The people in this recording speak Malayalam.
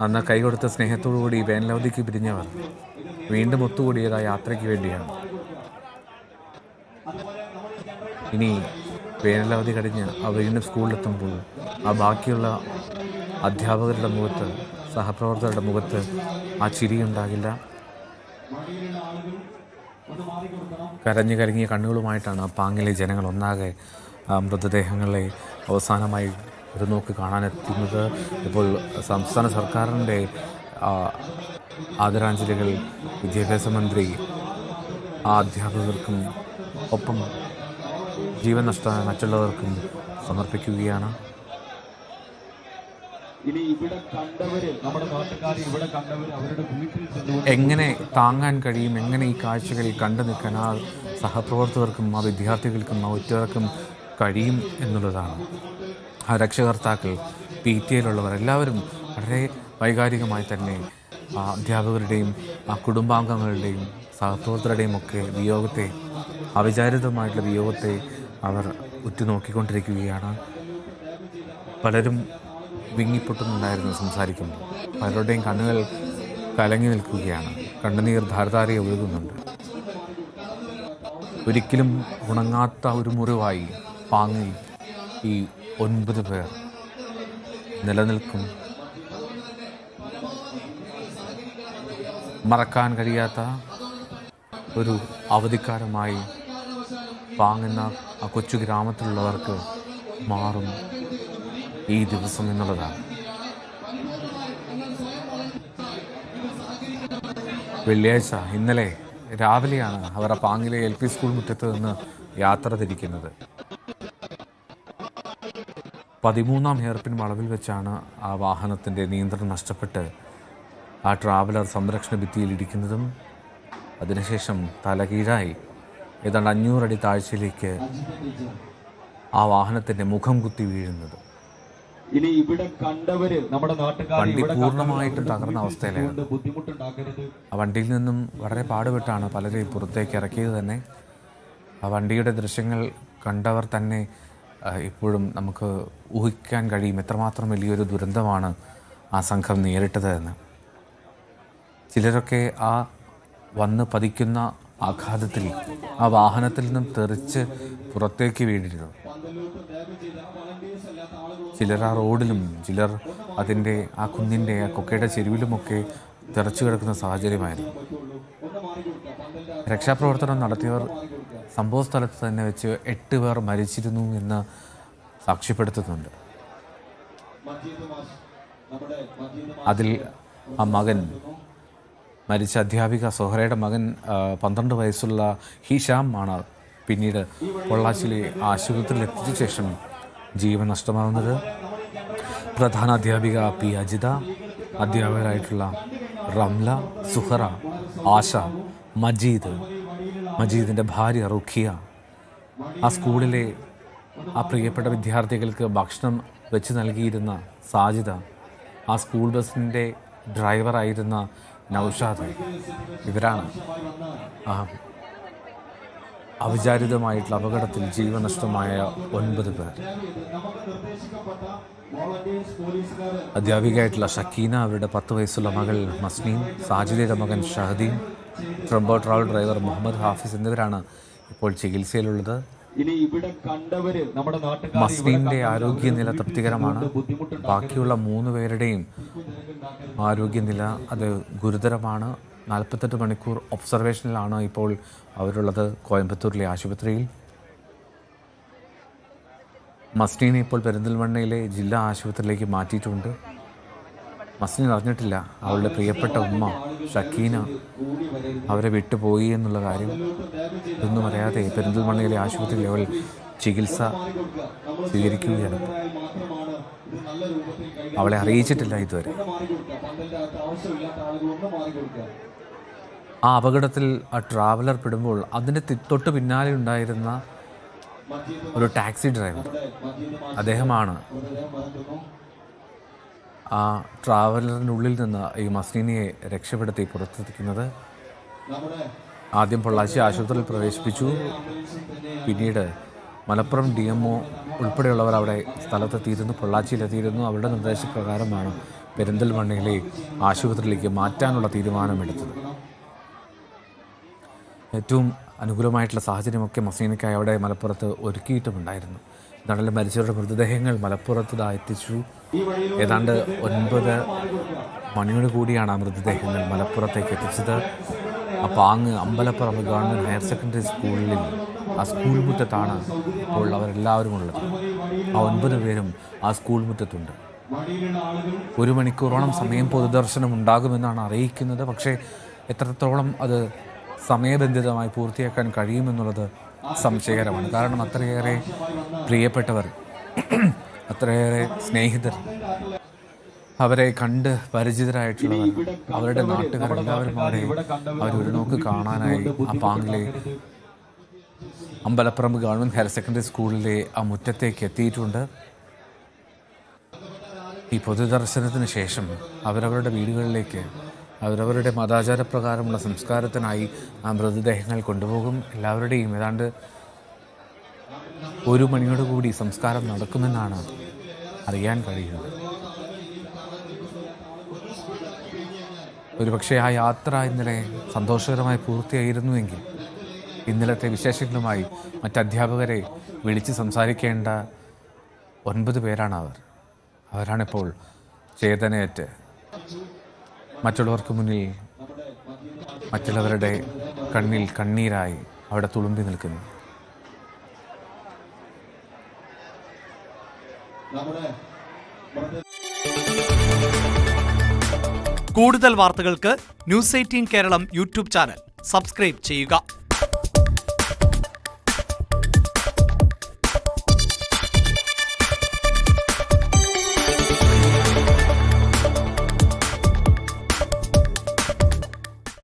അന്ന് കൈകൊടുത്ത സ്നേഹത്തോടുകൂടി വേനലവധിക്ക് പിരിഞ്ഞവർ വീണ്ടും ഒത്തുകൂടിയത് ആ യാത്രയ്ക്ക് വേണ്ടിയാണ്. ഇനി വേനലവധി കഴിഞ്ഞ് ആ വീണ്ടും സ്കൂളിലെത്തുമ്പോൾ ആ ബാക്കിയുള്ള അധ്യാപകരുടെ മുഖത്ത്, സഹപ്രവർത്തകരുടെ മുഖത്ത് ആ ചിരിയുണ്ടാകില്ല. കരഞ്ഞു കലങ്ങിയ കണ്ണുകളുമായിട്ടാണ് ആ പാങ്ങിലെ ജനങ്ങൾ ഒന്നാകെ മൃതദേഹങ്ങളെ അവസാനമായി ഒരു നോക്ക് കാണാനെത്തുന്നത്. ഇപ്പോൾ സംസ്ഥാന സർക്കാരിൻ്റെ ആദരാഞ്ജലികൾ വിദ്യാഭ്യാസ മന്ത്രി ആ അധ്യാപകർക്കും ഒപ്പം ജീവൻ നഷ്ടമായ മറ്റുള്ളവർക്കും സമർപ്പിക്കുകയാണ്. എങ്ങനെ താങ്ങാൻ കഴിയും, എങ്ങനെ ഈ കാഴ്ചകൾ കണ്ടു നിൽക്കാൻ ആ സഹപ്രവർത്തകർക്കും ആ വിദ്യാർത്ഥികൾക്കും ആ ഒറ്റവർക്കും കഴിയും എന്നുള്ളതാണ്. ആ രക്ഷകർത്താക്കൾ, PTA-യിലുള്ളവർ എല്ലാവരും വളരെ വൈകാരികമായി തന്നെ ആ അധ്യാപകരുടെയും ആ കുടുംബാംഗങ്ങളുടെയും സഹപ്രവർത്തകരുടെയും ഒക്കെ വിയോഗത്തെ, അവിചാരിതമായിട്ടുള്ള വിയോഗത്തെ അവർ ഉറ്റുനോക്കിക്കൊണ്ടിരിക്കുകയാണ്. പലരും വിങ്ങിപ്പൊട്ടുന്നുണ്ടായിരുന്നു സംസാരിക്കുമ്പോൾ. പലരുടെയും കണ്ണുകൾ കലങ്ങി നിൽക്കുകയാണ്. കണ്ണുനീർ ധാരധാരയെ ഒഴുകുന്നുണ്ട്. ഒരിക്കലും ഉണങ്ങാത്ത ഒരു മുറിവായി പാങ്ങിൽ ഈ 9 പേർ നിലനിൽക്കും. മറക്കാൻ കഴിയാത്ത ഒരു അവധിക്കാലമായി പാങ്ങുന്ന ആ കൊച്ചു ഗ്രാമത്തിലുള്ളവർക്ക് മാറും ഈ ദിവസം എന്നുള്ളതാണ്. വെള്ളിയാഴ്ച ഇന്നലെ രാവിലെയാണ് അവർ ആ പാങ്ങിലെ LP സ്കൂൾ മുറ്റത്ത് നിന്ന് യാത്ര തിരിക്കുന്നത്. 13ാം ഹെയർപിൻ വളവിൽ വെച്ചാണ് ആ വാഹനത്തിൻ്റെ നിയന്ത്രണം നഷ്ടപ്പെട്ട് ആ ട്രാവലർ സംരക്ഷണ ഭിത്തിയിൽ ഇടിക്കുന്നതും അതിനുശേഷം തലകീഴായി ഏതാണ്ട് 500 അടി താഴ്ചയിലേക്ക് ആ വാഹനത്തിൻ്റെ മുഖം കുത്തി വീഴുന്നത്. വണ്ടി പൂർണ്ണമായിട്ടും തകർന്ന അവസ്ഥയിലായിരുന്നു. ആ വണ്ടിയിൽ നിന്നും വളരെ പാടുപെട്ടാണ് പലരെയും പുറത്തേക്ക് ഇറക്കിയത് തന്നെ. ആ വണ്ടിയുടെ ദൃശ്യങ്ങൾ കണ്ടവർ തന്നെ ഇപ്പോഴും നമുക്ക് ഊഹിക്കാൻ കഴിയും എത്രമാത്രം വലിയൊരു ദുരന്തമാണ് ആ സംഘം നേരിട്ടത് എന്ന്. ചിലരൊക്കെ ആ വന്ന് പതിക്കുന്ന ആഘാതത്തിൽ ആ വാഹനത്തിൽ നിന്നും തെറിച്ച് പുറത്തേക്ക് വീണിരുന്നു. ചിലർ ആ റോഡിലും, ചിലർ അതിൻ്റെ ആ കുന്നിൻ്റെ ആ കൊക്കയുടെ ചെരുവിലുമൊക്കെ തെറിച്ചു കിടക്കുന്ന സാഹചര്യമായിരുന്നു. രക്ഷാപ്രവർത്തനം നടത്തിയവർ സംഭവ സ്ഥലത്ത് തന്നെ വെച്ച് 8 പേർ മരിച്ചിരുന്നു എന്ന് സാക്ഷ്യപ്പെടുത്തുന്നുണ്ട്. അതിൽ ആ മകൻ, മരിച്ച അധ്യാപിക സൊഹറയുടെ മകൻ 12 വയസ്സുള്ള ഹിഷാം ആണ് പിന്നീട് പൊള്ളാച്ചിയിലെ ആശുപത്രിയിൽ എത്തിച്ച ശേഷം ജീവൻ നഷ്ടമാകുന്നത്. പ്രധാന അധ്യാപിക P. അജിത, അധ്യാപകരായിട്ടുള്ള റംല, സുഹറ, ആശ, മജീദിൻ്റെ ഭാര്യ റുഖിയ, ആ സ്കൂളിലെ ആ പ്രിയപ്പെട്ട വിദ്യാർത്ഥികൾക്ക് ഭക്ഷണം വെച്ച് നൽകിയിരുന്ന സാജിദ, ആ സ്കൂൾ ബസ്സിൻ്റെ ഡ്രൈവറായിരുന്ന നൗഷാദ്, ഇവരാണ് അവിചാരിതമായിട്ടുള്ള അപകടത്തിൽ ജീവനഷ്ടമായ 9 പേർ. അധ്യാപികയായിട്ടുള്ള ഷക്കീന, അവരുടെ 10 വയസ്സുള്ള മകൾ മസ്നീൻ, സാജിദയുടെ മകൻ ഷഹദീൻ, ട്രംബോ ട്രാവൽ ഡ്രൈവർ മുഹമ്മദ് ഹാഫിസ് എന്നിവരാണ് ഇപ്പോൾ ചികിത്സയിലുള്ളത്. മസ്നീൻ്റെ ആരോഗ്യനില തൃപ്തികരമാണ്. ബാക്കിയുള്ള 3 പേരുടെയും ആരോഗ്യനില അത് ഗുരുതരമാണ്. 48 മണിക്കൂർ ഒബ്സർവേഷനിലാണ് ഇപ്പോൾ അവരുള്ളത് കോയമ്പത്തൂരിലെ ആശുപത്രിയിൽ. മസ്നീനെ ഇപ്പോൾ പെരിന്തൽമണ്ണയിലെ ജില്ലാ ആശുപത്രിയിലേക്ക് മാറ്റിയിട്ടുണ്ട്. മസ്നീൻ അറിഞ്ഞിട്ടില്ല അവളുടെ പ്രിയപ്പെട്ട ഉമ്മ ഷക്കീന അവരെ വിട്ടുപോയി എന്നുള്ള കാര്യം. ഇതൊന്നും അറിയാതെ പെരിന്തൽമണ്ണയിലെ ആശുപത്രിയിൽ അവൾ ചികിത്സ സ്വീകരിക്കുകയാണ്. അവളെ അറിയിച്ചിട്ടില്ല ഇതുവരെ. ആ അപകടത്തിൽ ആ ട്രാവലർ പെടുമ്പോൾ അതിൻ്റെ തൊട്ട് പിന്നാലെ ഉണ്ടായിരുന്ന ഒരു ടാക്സി ഡ്രൈവർ, അദ്ദേഹമാണ് ആ ട്രാവലറിനുള്ളിൽ നിന്ന് ഈ മസ്നീനെ രക്ഷപ്പെടുത്തി പുറത്തെത്തിക്കുന്നത്. ആദ്യം പൊള്ളാച്ചി ആശുപത്രിയിൽ പ്രവേശിപ്പിച്ചു. പിന്നീട് മലപ്പുറം DMO ഉൾപ്പെടെയുള്ളവർ അവിടെ സ്ഥലത്തെത്തിയിരുന്നു, പൊള്ളാച്ചിയിലെത്തിയിരുന്നു. അവരുടെ നിർദ്ദേശപ്രകാരമാണ് പെരിന്തൽമണ്ണയിലെ ആശുപത്രിയിലേക്ക് മാറ്റാനുള്ള തീരുമാനമെടുത്തത്. ഏറ്റവും അനുകൂലമായിട്ടുള്ള സാഹചര്യമൊക്കെ മസീനയ്ക്കായി അവിടെ മലപ്പുറത്ത് ഒരുക്കിയിട്ടുമുണ്ടായിരുന്നു. എന്നാലും മരിച്ചവരുടെ മൃതദേഹങ്ങൾ മലപ്പുറത്ത് എത്തിച്ചു. ഏതാണ്ട് 9 മണിയോട് കൂടിയാണ് ആ മൃതദേഹങ്ങൾ മലപ്പുറത്തേക്ക് എത്തിച്ചത്. ആ പാങ്ങ് അമ്പലപ്പുറം ഗവൺമെൻറ് ഹയർ സെക്കൻഡറി സ്കൂളിൽ ആ സ്കൂൾ മുറ്റത്താണ് ഇപ്പോൾ അവരെല്ലാവരും ഉള്ളത്. ആ 9 പേരും ആ സ്കൂൾ മുറ്റത്തുണ്ട്. 1 മണിക്കൂറോളം സമയം പൊതുദർശനം ഉണ്ടാകുമെന്നാണ് അറിയിക്കുന്നത്. പക്ഷേ എത്രത്തോളം അത് സമയബന്ധിതമായി പൂർത്തിയാക്കാൻ കഴിയുമെന്നുള്ളത് സംശയകരമാണ്. കാരണം അത്രയേറെ പ്രിയപ്പെട്ടവർ, അത്രയേറെ സ്നേഹിതർ, അവരെ കണ്ട് പരിചിതരായിട്ടുള്ളവർ, അവരുടെ നാട്ടുകാരെല്ലാവരും അവരൊരു നോക്ക് കാണാനായി ആ പാങ്ങിലെ അമ്പലപ്പറമ്പ് ഗവൺമെൻറ് ഹയർ സെക്കൻഡറി സ്കൂളിലെ ആ മുറ്റത്തേക്ക് എത്തിയിട്ടുണ്ട്. ഈ പൊതുദർശനത്തിന് ശേഷം അവരവരുടെ വീടുകളിലേക്ക് അവരവരുടെ മതാചാരപ്രകാരമുള്ള സംസ്കാരത്തിനായി ആ മൃതദേഹങ്ങൾ കൊണ്ടുപോകും. എല്ലാവരുടെയും ഏതാണ്ട് 1 മണിയോടുകൂടി സംസ്കാരം നടക്കുമെന്നാണ് അറിയാൻ കഴിയുന്നത്. ഒരുപക്ഷെ ആ യാത്ര ഇന്നലെ സന്തോഷകരമായി പൂർത്തിയായിരുന്നുവെങ്കിൽ ഇന്നലത്തെ വിശേഷങ്ങളുമായി മറ്റധ്യാപകരെ വിളിച്ച് സംസാരിക്കേണ്ട 9 പേരാണ് അവരാണിപ്പോൾ ചേതനയേറ്റ് മറ്റുള്ളവർക്ക് മുന്നിൽ മറ്റുള്ളവരുടെ കണ്ണിൽ കണ്ണീരായി അവിടെ തുളുമ്പി നിൽക്കുന്നു. കൂടുതൽ വാർത്തകൾക്ക് News 18 Keralam YouTube channel subscribe ചെയ്യുക.